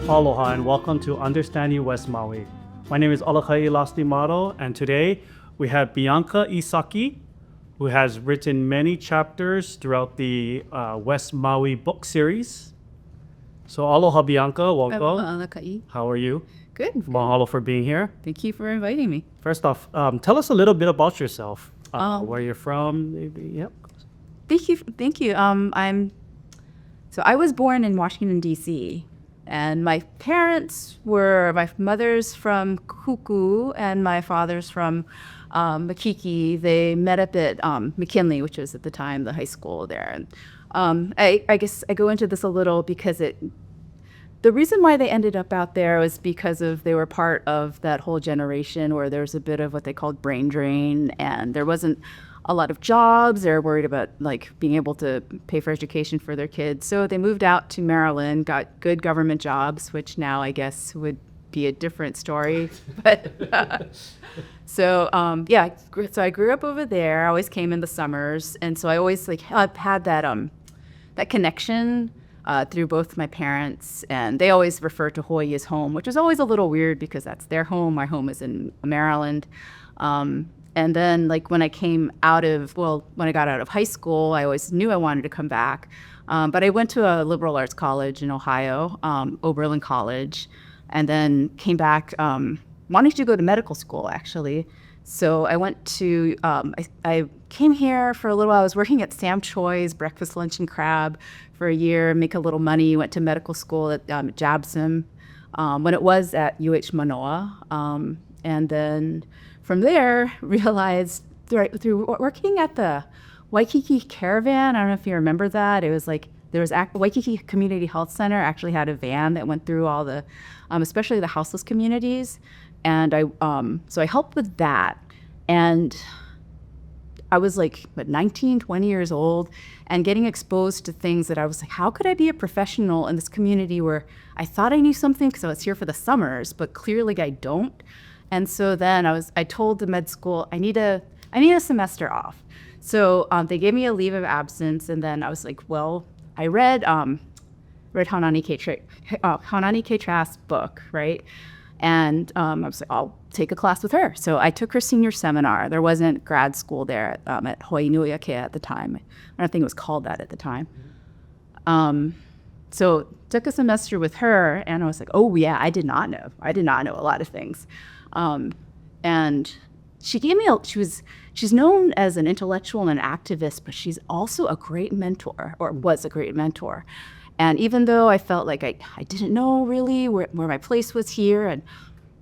Aloha and welcome to Understanding West Maui. My name is Alakai Lastimado, and today we have Bianca Isaki, who has written many chapters throughout the West Maui book series. So aloha Bianca, welcome. Alakai. How are you? Good. Mahalo for being here. Thank you for inviting me. First off, tell us a little bit about yourself. Where you're from, maybe. Yep. Thank you. I was born in Washington, D.C., and my mother's from Kuku and my father's from Makiki. They met up at McKinley, which was at the time the high school there. And I guess I go into this a little because the reason why they ended up out there was because they were part of that whole generation where there was a bit of what they called brain drain, and there wasn't a lot of jobs. They were worried about being able to pay for education for their kids. So they moved out to Maryland, got good government jobs, which now I guess would be a different story. But so I grew up over there. I always came in the summers, and so I always had that connection through both my parents, and they always refer to Hawaii as home, which was always a little weird because that's their home. My home is in Maryland. And then when I got out of high school, I always knew I wanted to come back. But I went to a liberal arts college in Ohio, Oberlin College, and then came back wanting to go to medical school, actually. So I went to, I came here for a little while. I was working at Sam Choi's Breakfast, Lunch, and Crab for a year, make a little money, went to medical school at Jabson when it was at Mānoa. And then from there, realized through working at the Waikiki Caravan, I don't know if you remember that, it was Waikiki Community Health Center actually had a van that went through all the, especially the houseless communities. And so I helped with that. And I was 19, 20 years old and getting exposed to things that I was how could I be a professional in this community where I thought I knew something because I was here for the summers, but clearly I don't. And so then I told the med school, I need a semester off. So they gave me a leave of absence, and then I was I read Haunani K. Trask's book, right? And I was I'll take a class with her. So I took her senior seminar. There wasn't grad school there at Hawaii Nui Ake at the time. I don't think it was called that at the time. So took a semester with her, and I was oh yeah, I did not know a lot of things. And she gave me she's known as an intellectual and an activist, but she's also a great mentor, or was a great mentor. And even though I felt I didn't know really where my place was here and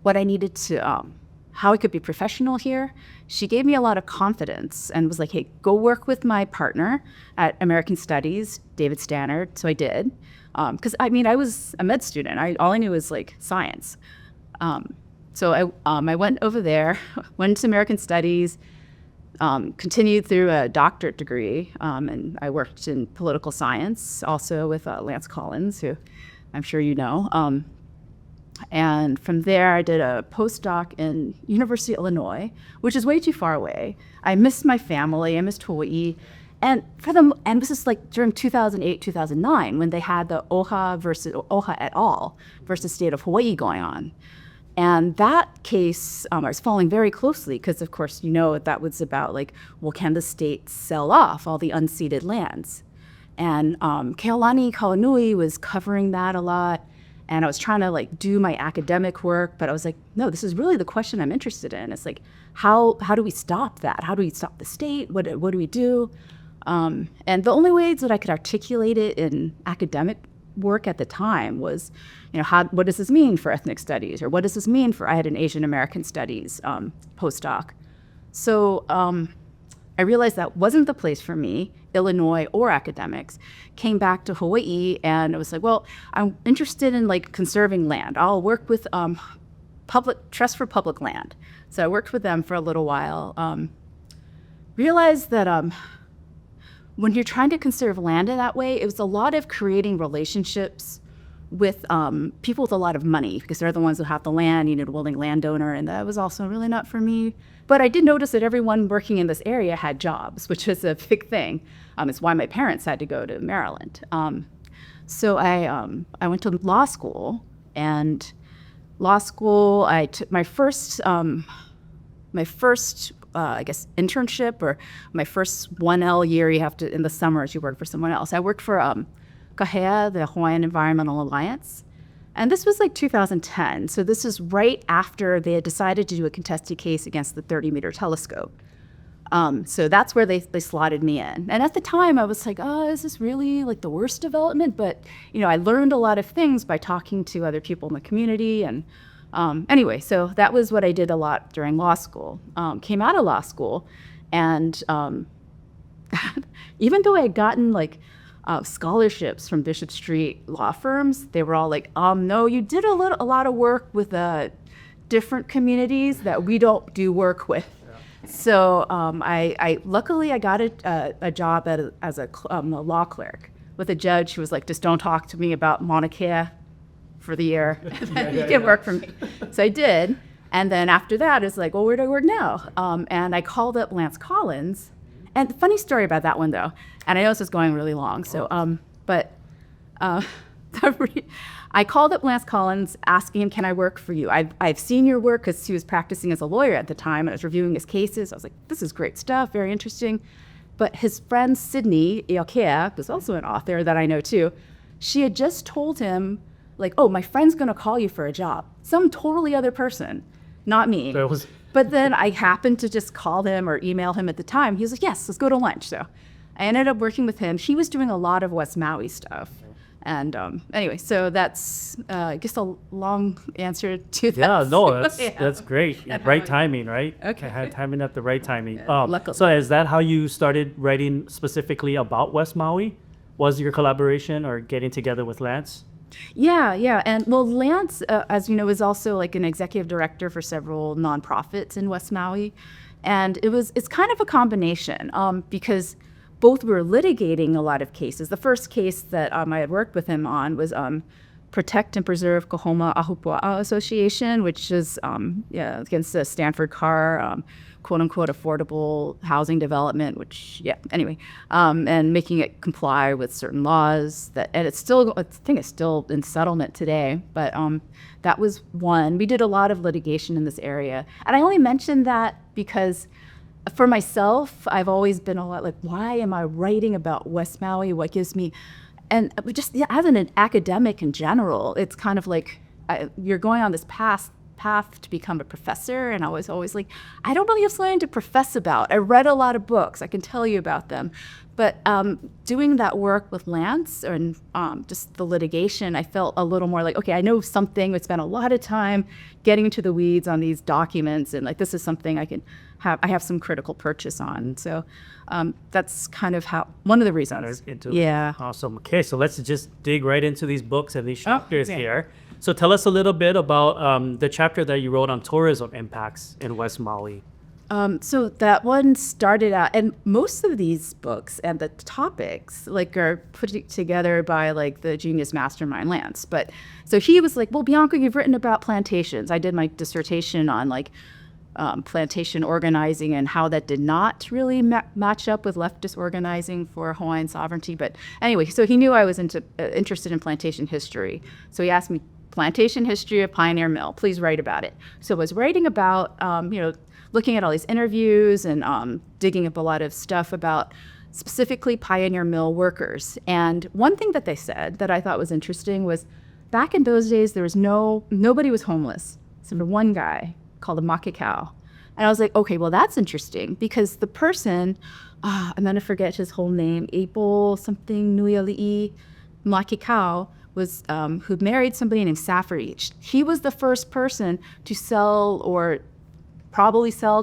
what I needed to, how I could be professional here, she gave me a lot of confidence and was hey, go work with my partner at American Studies, David Stannard. So I did, because I was a med student. All I knew was science. So I went over there, went to American Studies, continued through a doctorate degree, and I worked in political science, also with Lance Collins, who I'm sure you know. And from there, I did a postdoc in University of Illinois, which is way too far away. I missed my family, I missed Hawaii. And this is during 2008, 2009, when they had the OHA et al. Versus State of Hawaii going on. And that case, I was following very closely because, of course, that was about can the state sell off all the unceded lands? And Keolani Kaunui was covering that a lot. And I was trying to do my academic work, but I was no, this is really the question I'm interested in. It's how do we stop that? How do we stop the state? What do we do? And the only ways that I could articulate it in academic work at the time was, what does this mean for ethnic studies, or what does this mean for? I had an Asian American studies postdoc. So I realized that wasn't the place for me, Illinois or academics. Came back to Hawaii, and I was I'm interested in conserving land. I'll work with Trust for Public Land. So I worked with them for a little while. Realized that when you're trying to conserve land in that way, it was a lot of creating relationships with people with a lot of money, because they're the ones who have the land. You need a willing landowner, and that was also really not for me. But I did notice that everyone working in this area had jobs, which was a big thing. It's why my parents had to go to Maryland. So I went to law school, And law school, I took my first, I guess, internship, or my first 1L year, you have to, in the summers, you work for someone else. I worked for Kahea, the Hawaiian Environmental Alliance. And this was like 2010. So this is right after they had decided to do a contested case against the 30-meter telescope. So that's where they slotted me in. And at the time, I was like, oh, is this really like the worst development? But, I learned a lot of things by talking to other people in the community. And anyway, so that was what I did a lot during law school. Came out of law school, and even though I had gotten like scholarships from Bishop Street law firms, they were all like, no, you did a lot of work with different communities that we don't do work with. So I luckily I got a job as a law clerk with a judge who was like, just don't talk to me about Mauna Kea for the year. You can work for me. So I did. And then after that, it's like, well, where do I work now? And I called up Lance Collins. And funny story about that one, though. And I know this is going really long. So, I called up Lance Collins asking him, can I work for you? I've seen your work, because he was practicing as a lawyer at the time. I was reviewing his cases. I was like, this is great stuff, very interesting. But his friend Sydney Iokea, who's also an author that I know too, she had just told him, like, oh, my friend's going to call you for a job. Some totally other person, not me. But then I happened to just call him or email him at the time. He was like, yes, let's go to lunch. So I ended up working with him. He was doing a lot of West Maui stuff. And anyway, so that's, I guess, a long answer to that. Yeah, no, that's great. Right timing, right? Okay. Timing at the right timing. Luckily. So is that how you started writing specifically about West Maui? Was your collaboration or getting together with Lance? Yeah. And well, Lance, as you know, is also like an executive director for several nonprofits in West Maui. And it's kind of a combination because both were litigating a lot of cases. The first case that I had worked with him on was Protect and Preserve Kahoma Ahupua'a Association, which is against the Stanford Carr quote-unquote affordable housing development, and making it comply with certain laws. And it's still, I think it's still in settlement today, but that was one. We did a lot of litigation in this area. And I only mentioned that because for myself, I've always been a lot like, why am I writing about West Maui? What gives me, and just as an academic in general, it's kind of like you're going on this path to become a professor, and I was always like, I don't really have something to profess about. I read a lot of books, I can tell you about them, but doing that work with Lance and just the litigation, I felt a little more like, okay, I know something. I spent a lot of time getting into the weeds on these documents, and like this is something I have some critical purchase on. So that's kind of one of the reasons. Yeah. Awesome. Okay, so let's just dig right into these books and these chapters here. So tell us a little bit about the chapter that you wrote on tourism impacts in West Maui. So that one started out, and most of these books and the topics are put together by the genius mastermind Lance. But so he was like, well, Bianca, you've written about plantations. I did my dissertation on plantation organizing and how that did not really match up with leftist organizing for Hawaiian sovereignty. But anyway, so he knew I was interested in plantation history. So he asked me, plantation history of Pioneer Mill, please write about it. So I was writing about, looking at all these interviews and digging up a lot of stuff about specifically Pioneer Mill workers. And one thing that they said that I thought was interesting was back in those days, there was nobody was homeless. So one guy called a makikau. And I was like, okay, well, that's interesting because the person, I'm going to forget his whole name, April something Nuiali'i Makikau, was who married somebody named Safari. He was the first person to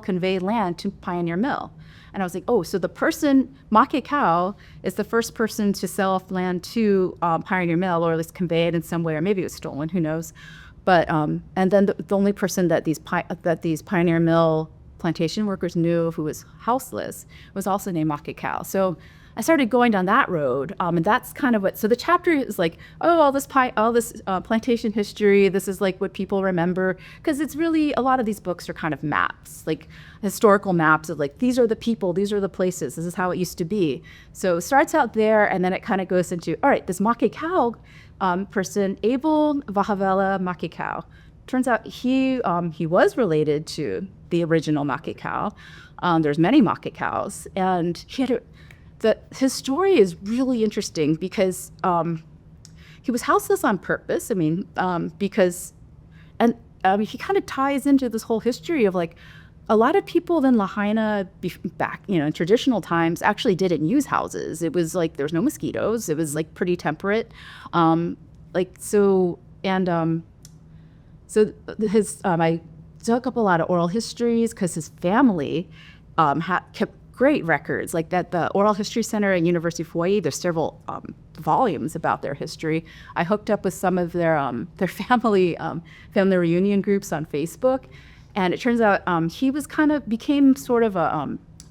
convey land to Pioneer Mill. And I was like, oh, so the person, Makikau, is the first person to sell off land to Pioneer Mill, or at least convey it in some way, or maybe it was stolen, who knows. But and then the only person that these Pioneer Mill plantation workers knew who was houseless was also named Makikau. So I started going down that road, and that's kind of what. So the chapter is like, oh, all this plantation history. This is like what people remember, because it's really a lot of these books are kind of maps, like historical maps of like these are the people, these are the places, this is how it used to be. So it starts out there, and then it kind of goes into, all right, this Makekau person, Abel Vahavela Makekau. Turns out he was related to the original Makekau. There's many Makekaus, and his story is really interesting because he was houseless on purpose. I mean, because he kind of ties into this whole history of like a lot of people in Lahaina back, in traditional times actually didn't use houses. It was like there was no mosquitoes. It was like pretty temperate, So I dug up a lot of oral histories because his family kept great records. Like at the Oral History Center at University of Hawai, there's several volumes about their history. I hooked up with some of their family reunion groups on Facebook, and it turns out he was became sort of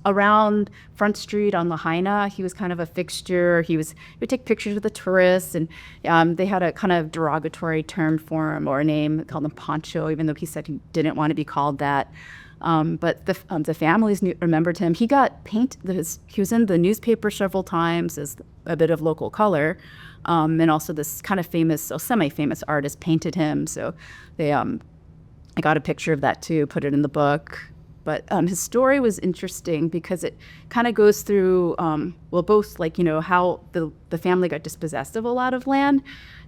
around Front Street on Lahaina. He was kind of a fixture. He would take pictures with the tourists, and they had a kind of derogatory term for him or a name, called him Poncho, even though he said he didn't want to be called that. But the families remembered him. He got he was in the newspaper several times as a bit of local color, and also this kind of semi-famous artist painted him. So I got a picture of that too, put it in the book. But his story was interesting because it kind of goes through, both like, how the family got dispossessed of a lot of land.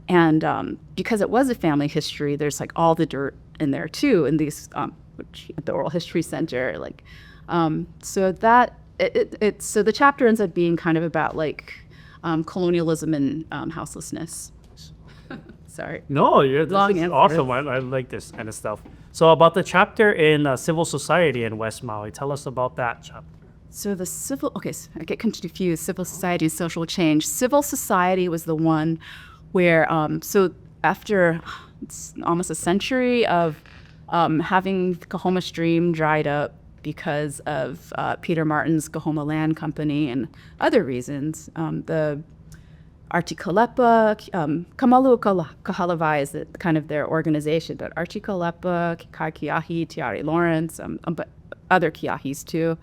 And because it was a family history, there's like all the dirt in there too, in these, at the Oral History Center. So the chapter ends up being kind of about like colonialism and houselessness. Sorry. No, this Long is answer. awesome. I like this kind of stuff. So about the chapter in civil society in West Maui, tell us about that chapter. So so I get confused, civil society and social change. Civil society was the one where, so after almost a century of having the Kahoma Stream dried up because of Peter Martin's Kahoma Land Company and other reasons, the Archikalepa, Kamalu Kahalavai is kind of their organization, but Archikalepa, Kiahi, Tiare Lawrence, but other Kiahis too.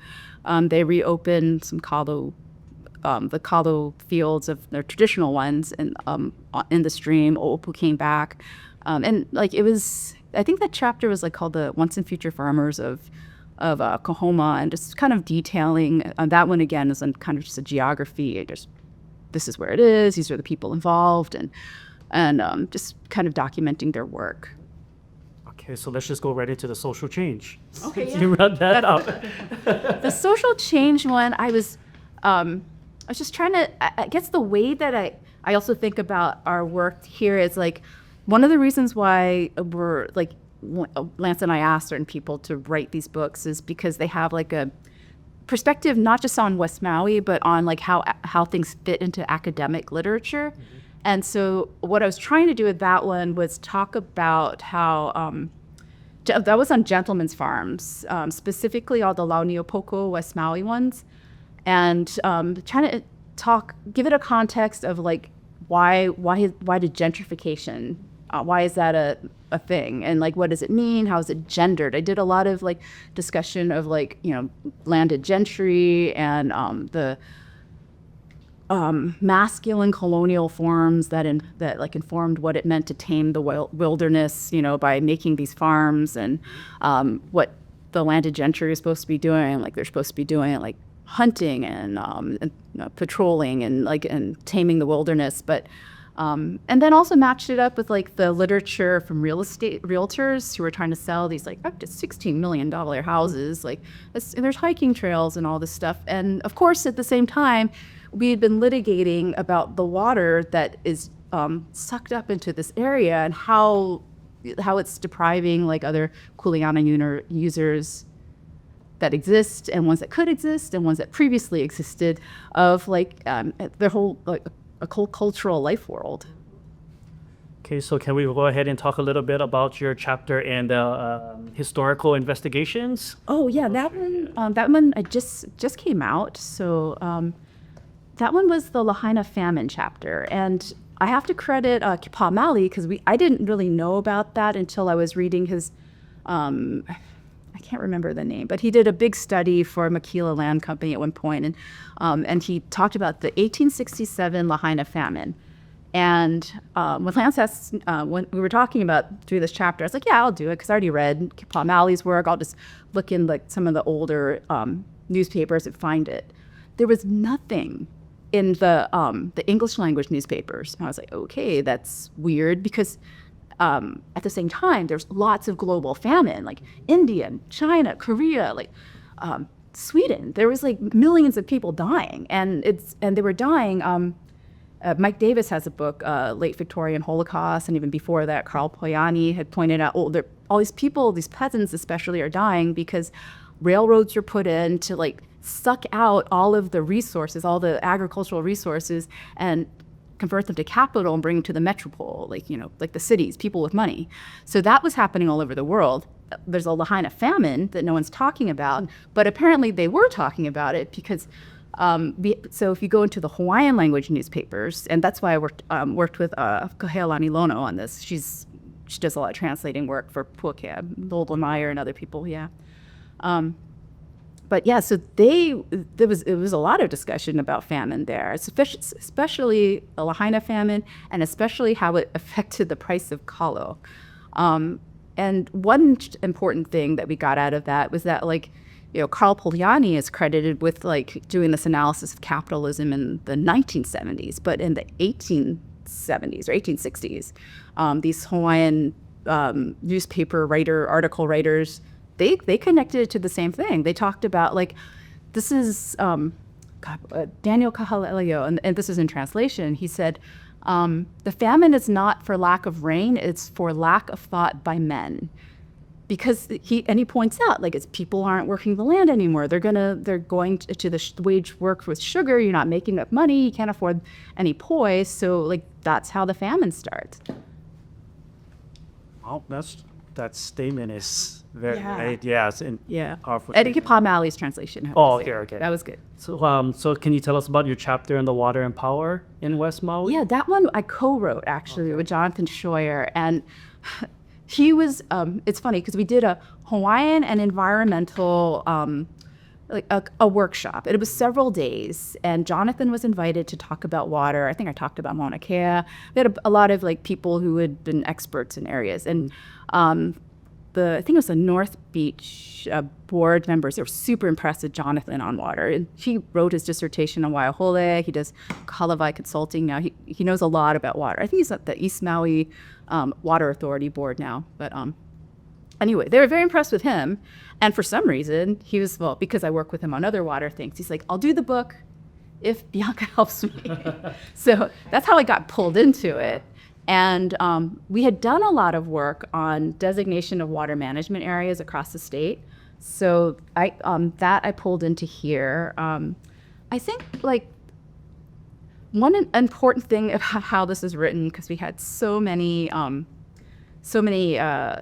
They reopened some the kalo fields of their traditional ones in the stream. Oopu came back, and like it was. I think that chapter was like called the Once and Future Farmers of Kahoma, and just kind of detailing that one again is on kind of just a geography. This is where it is. These are the people involved, and just kind of documenting their work. Okay, so let's just go right into the social change. Okay, You read that out. The social change one, I was just trying to. I guess the way that I also think about our work here is like one of the reasons why we're like Lance and I asked certain people to write these books is because they have like a perspective not just on West Maui, but on like how things fit into academic literature. Mm-hmm. And so what I was trying to do with that one was talk about how that was on gentlemen's farms, specifically all the Launiopoko West Maui ones, and trying to give it a context of like why did gentrification, why is that a thing, and like what does it mean, how is it gendered. I did a lot of like discussion of like landed gentry and the masculine colonial forms that like informed what it meant to tame the wilderness by making these farms, and what the landed gentry is supposed to be doing. Like they're supposed to be doing like hunting and patrolling and taming the wilderness, but and then also matched it up with like the literature from real estate realtors who were trying to sell these like up to $16 million houses. Like there's hiking trails and all this stuff. And of course, at the same time, we had been litigating about the water that is sucked up into this area and how it's depriving like other kuleana users that exist and ones that could exist and ones that previously existed of like their whole like a cultural life world. Okay, so can we go ahead and talk a little bit about your chapter in the historical investigations? Oh yeah, that one I just came out. So That one was the Lahaina famine chapter. And I have to credit Kipa Mali because I didn't really know about that until I was reading his, I can't remember the name, but he did a big study for Makila Land Company at one point, and he talked about the 1867 Lahaina famine. And when Lance asked, when we were talking about through this chapter, I was like, yeah, I'll do it because I already read Kipa Mali's work. I'll just look in like some of the older newspapers and find it. There was nothing in the English language newspapers. And I was like, okay, that's weird because at the same time, there's lots of global famine, like India, China, Korea, like Sweden. There was like millions of people dying, and they were dying. Mike Davis has a book, Late Victorian Holocaust, and even before that, Carl Poyani had pointed out, all these people, these peasants especially, are dying because railroads are put in to like suck out all of the resources, all the agricultural resources, and convert them to capital and bring them to the metropole, like the cities, people with money. So that was happening all over the world. There's a Lahaina famine that no one's talking about, but apparently they were talking about it because, so if you go into the Hawaiian language newspapers, and that's why I worked with Kahealani Lono on this. She does a lot of translating work for Puakea, Lola Meyer and other people, yeah. But yeah, so it was a lot of discussion about famine there, especially the Lahaina famine, and especially how it affected the price of kalo. And one important thing that we got out of that was that, Carl Pogliani is credited with doing this analysis of capitalism in the 1970s, but in the 1870s or 1860s, these Hawaiian newspaper article writers, they connected it to the same thing. They talked about this is Daniel Kahaleleo, and this is in translation. He said, the famine is not for lack of rain, it's for lack of thought by men. Because he points out, it's people aren't working the land anymore. They're going to the wage work with sugar. You're not making up money. You can't afford any poi. So that's how the famine starts. Well, that statement is very right. Yes, powerful. Eddie Kipa Mali's translation. Okay. That was good. So can you tell us about your chapter on the water and power in West Maui? Yeah, that one I co-wrote actually with Jonathan Scheuer, and he was. It's funny because we did a Hawaiian and environmental a workshop. It was several days, and Jonathan was invited to talk about water. I think I talked about Mauna Kea. We had a lot of people who had been experts in areas, and I think it was the North Beach board members. They were super impressed with Jonathan on water. And he wrote his dissertation on Waiahole. He does Kalavai consulting now. He knows a lot about water. I think he's at the East Maui Water Authority board now. But anyway, they were very impressed with him. And for some reason, he was, because I work with him on other water things, he's like, I'll do the book if Bianca helps me. So that's how I got pulled into it. And we had done a lot of work on designation of water management areas across the state. So I pulled into here. I think one important thing about how this is written, because we had so many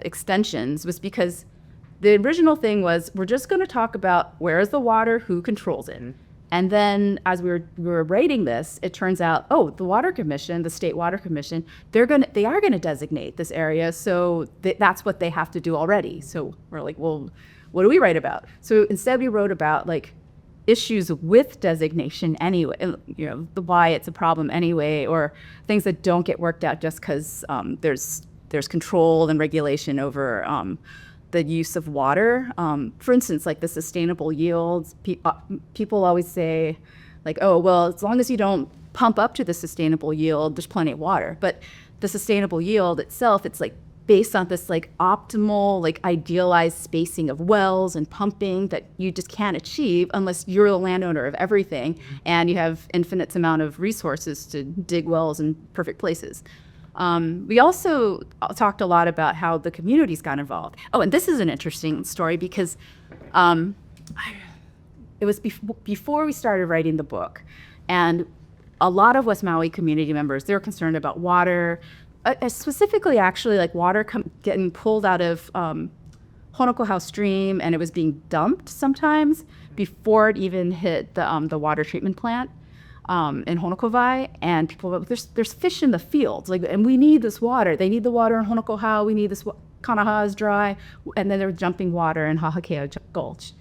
extensions, was because the original thing was we're just going to talk about where is the water, who controls it. And then as we were writing this, it turns out, the Water Commission, the State Water Commission, they are going to designate this area. So that's what they have to do already. So we're like, well, what do we write about? So instead we wrote about issues with designation anyway, the why it's a problem anyway, or things that don't get worked out just because there's control and regulation over the use of water. For instance, the sustainable yields, people always say as long as you don't pump up to the sustainable yield, there's plenty of water. But the sustainable yield itself, it's based on this optimal, idealized spacing of wells and pumping that you just can't achieve unless you're the landowner of everything and you have infinite amount of resources to dig wells in perfect places. We also talked a lot about how the communities got involved. And this is an interesting story because it was before we started writing the book, and a lot of West Maui community members, they're concerned about water, specifically actually water getting pulled out of Honoko House Stream, and it was being dumped sometimes before it even hit the water treatment plant. in Honokovai, and people were like, there's fish in the fields, like, and we need this water. They need the water in Honokohau. We need this. Kanaha is dry, and then there was jumping water in Hahakea Gulch.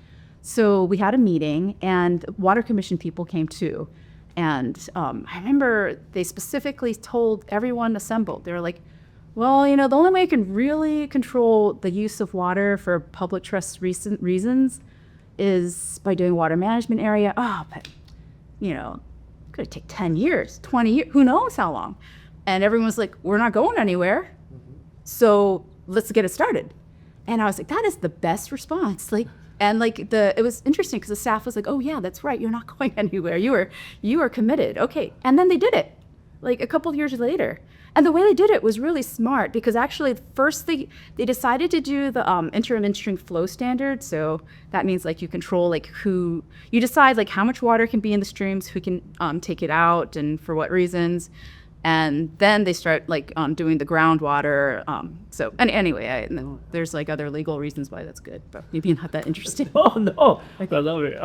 So we had a meeting, and Water Commission people came too. And I remember they specifically told everyone assembled, they were like, well, you know, the only way you can really control the use of water for public trust reasons is by doing water management area. Oh, but, you know, it's going to take 10 years, 20 years, who knows how long. And everyone was like, we're not going anywhere. So let's get it started. And I was like, that is the best response. Like, and like it was interesting because the staff was like, oh yeah, that's right. You're not going anywhere. You are committed. Okay. And then they did it like a couple of years later. And the way they did it was really smart because actually first they decided to do the interim in-stream flow standard. So that means like you control like you decide like how much water can be in the streams, who can take it out and for what reasons. And then they start like doing the groundwater. So anyway, there's like other legal reasons why that's good, but maybe not that interesting. Oh no, okay. I love it.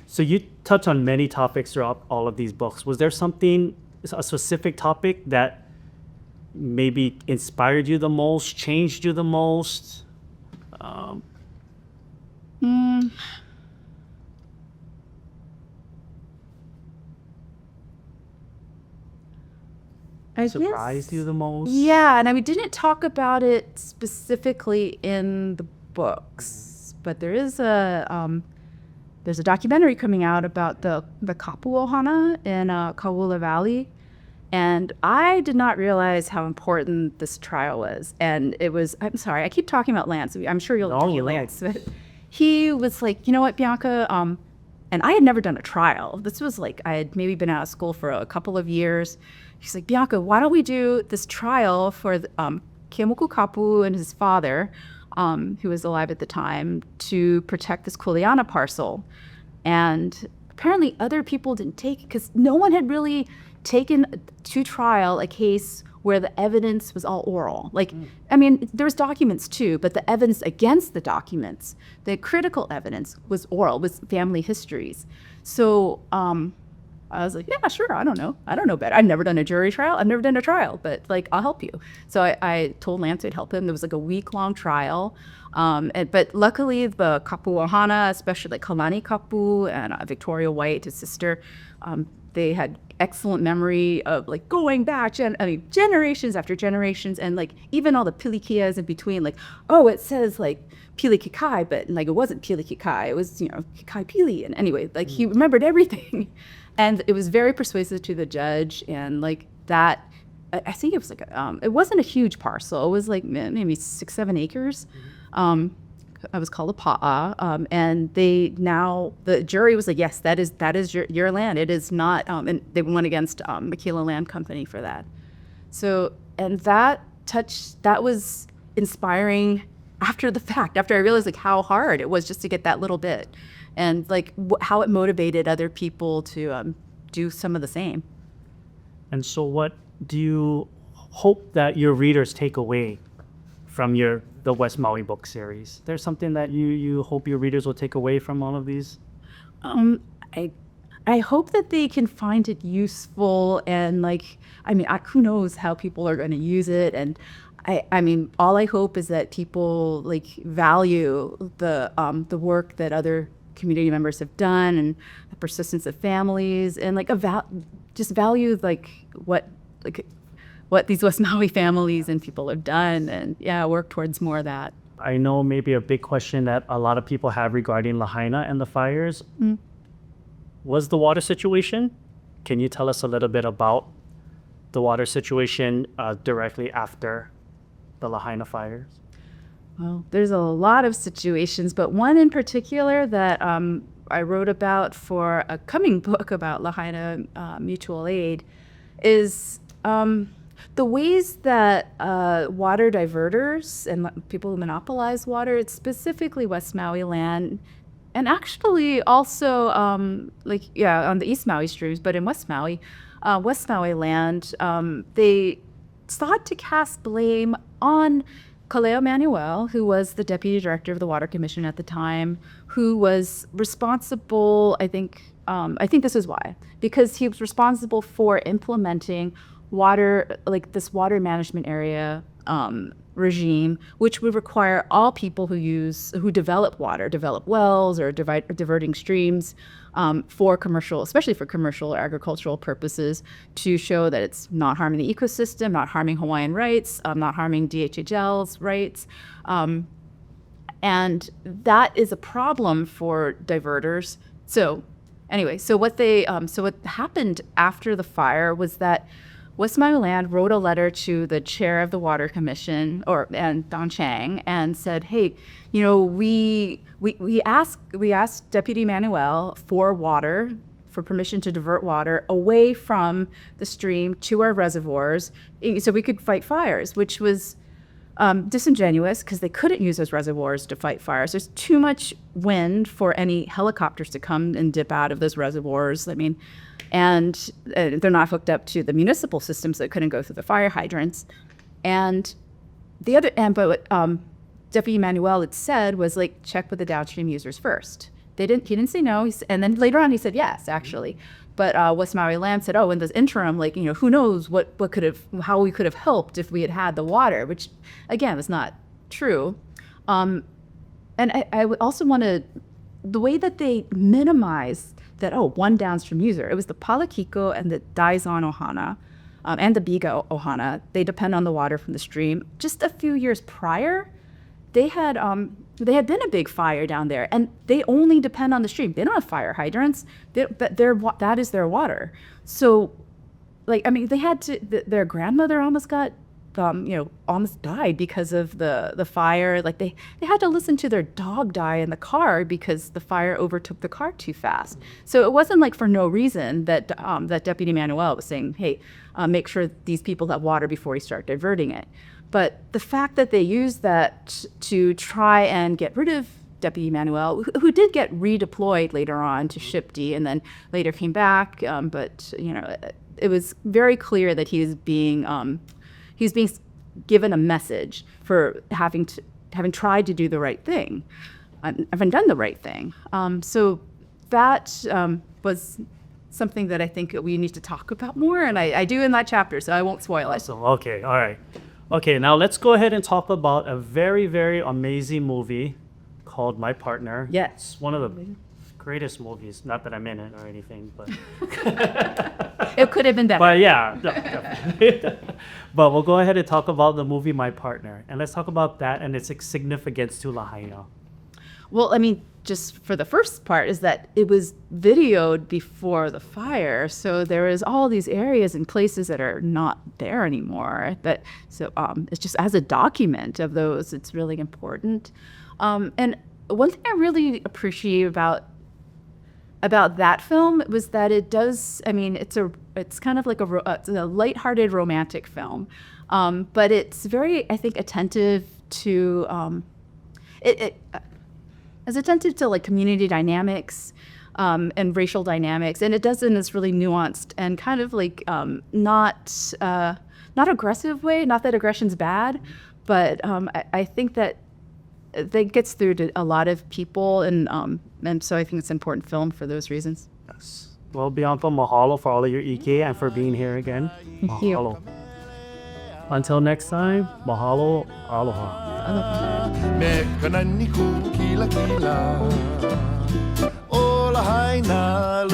So you touch on many topics throughout all of these books. Was there something, a specific topic that maybe inspired you the most, changed you the most? Surprised you the most? Yeah, and we didn't talk about it specifically in the books, but there's a documentary coming out about the kapu ohana in Kaula Valley, and I did not realize how important this trial was. And it was, I'm sorry, I keep talking about Lance. I'm sure you'll know Lance. But he was like, you know what, Bianca, and I had never done a trial. This was like, I had maybe been out of school for a couple of years. He's like, Bianca, why don't we do this trial for Kemoku Kapu and his father, who was alive at the time, to protect this Kuleana parcel. And apparently other people didn't take it because no one had really taken to trial a case where the evidence was all oral. Like, I mean, there was documents too, but the evidence against the documents, the critical evidence was oral, was family histories. So I was like, yeah, sure, I don't know better. I've never done a jury trial. I've never done a trial, but like, I'll help you. So I told Lance I'd help him. There was like a week-long trial. But luckily the kapu ohana, especially like Kalani Kapu and Victoria White, his sister, they had excellent memory of like going back, generations after generations, and like even all the pilikias in between, like, oh, it says like Pili Kikai, but like it wasn't Pili Kikai, it was, you know, Kikai Pili. And anyway, like he remembered everything. And it was very persuasive to the judge. And like that, I think it was like, it wasn't a huge parcel. It was like maybe 6-7 acres. I was called a pa'a, and the jury was like, yes, that is your land. It is not, and they went against Makila Land Company for that. So, and that was inspiring after the fact, after I realized like how hard it was just to get that little bit, and like how it motivated other people to do some of the same. And so what do you hope that your readers take away from the West Maui book series? There's something that you hope your readers will take away from all of these? I hope that they can find it useful, and like, I mean, who knows how people are going to use it. And I mean, all I hope is that people like value the work that other community members have done, and the persistence of families, and like just value like what these West Maui families and people have done, and work towards more of that. I know maybe a big question that a lot of people have regarding Lahaina and the fires was the water situation. Can you tell us a little bit about the water situation directly after the Lahaina fires? Well, there's a lot of situations, but one in particular that I wrote about for a coming book about Lahaina mutual aid is the ways that water diverters and people who monopolize water, it's specifically West Maui land, and actually also on the East Maui streams, but in West Maui land, they sought to cast blame on Kaleo Manuel, who was the deputy director of the Water Commission at the time, who was responsible, I think, I think this is why, because he was responsible for implementing water, like this water management area regime, which would require all people who develop water, develop wells or diverting streams for commercial, especially for commercial or agricultural purposes, to show that it's not harming the ecosystem, not harming Hawaiian rights, not harming DHHL's rights. And that is a problem for diverters. So anyway, so what happened after the fire was that West Maui Land wrote a letter to the chair of the Water Commission, and Don Chang, and said, "Hey, we asked Deputy Manuel for water, for permission to divert water away from the stream to our reservoirs, so we could fight fires," which was disingenuous because they couldn't use those reservoirs to fight fires. There's too much wind for any helicopters to come and dip out of those reservoirs. I mean, and they're not hooked up to the municipal systems that couldn't go through the fire hydrants. And but what Deputy Manuel had said was, like, check with the downstream users first. He didn't say no, and then later on he said yes, actually. But West Maui Land said, oh, in this interim, like, who knows how we could have helped if we had the water, which again is not true. And I would also want to, the way that they minimize that, one downstream user, it was the Palakiko and the Daizan Ohana and the Biga Ohana. They depend on the water from the stream. Just a few years prior, they had been a big fire down there, and they only depend on the stream. They don't have fire hydrants, but that is their water. So, they had to. Their grandmother almost got, almost died because of the fire. Like they had to listen to their dog die in the car because the fire overtook the car too fast. So it wasn't like for no reason that that Deputy Manuel was saying, hey, make sure these people have water before you start diverting it. But the fact that they used that to try and get rid of Deputy Manuel, who did get redeployed later on to Ship D and then later came back, but it was very clear that he was being given a message for having tried to do the right thing, having done the right thing. So that was something that I think we need to talk about more, and I do in that chapter, so I won't spoil it. Awesome. Okay, all right. Okay, now let's go ahead and talk about a very, very amazing movie called My Partner. Yes. It's one of the greatest movies. Not that I'm in it or anything, but it could have been better. But yeah, definitely. But we'll go ahead and talk about the movie My Partner, and let's talk about that and its significance to Lahaina. Well, I mean, just for the first part is that it was videoed before the fire, so there is all these areas and places that are not there anymore. It's just as a document of those, it's really important. And one thing I really appreciate about that film was that it does. I mean, it's kind of like it's a lighthearted romantic film, but it's very, I think, attentive to as attentive to like community dynamics and racial dynamics, and it does it in this really nuanced and kind of like not aggressive way. Not that aggression's bad, but I think that gets through to a lot of people, and so I think it's an important film for those reasons. Yes. Well, Bianca, mahalo for all of your ike and for being here again. Thank you. Mahalo. Until next time, mahalo, aloha. Me kanani ku kila kila o Lahaina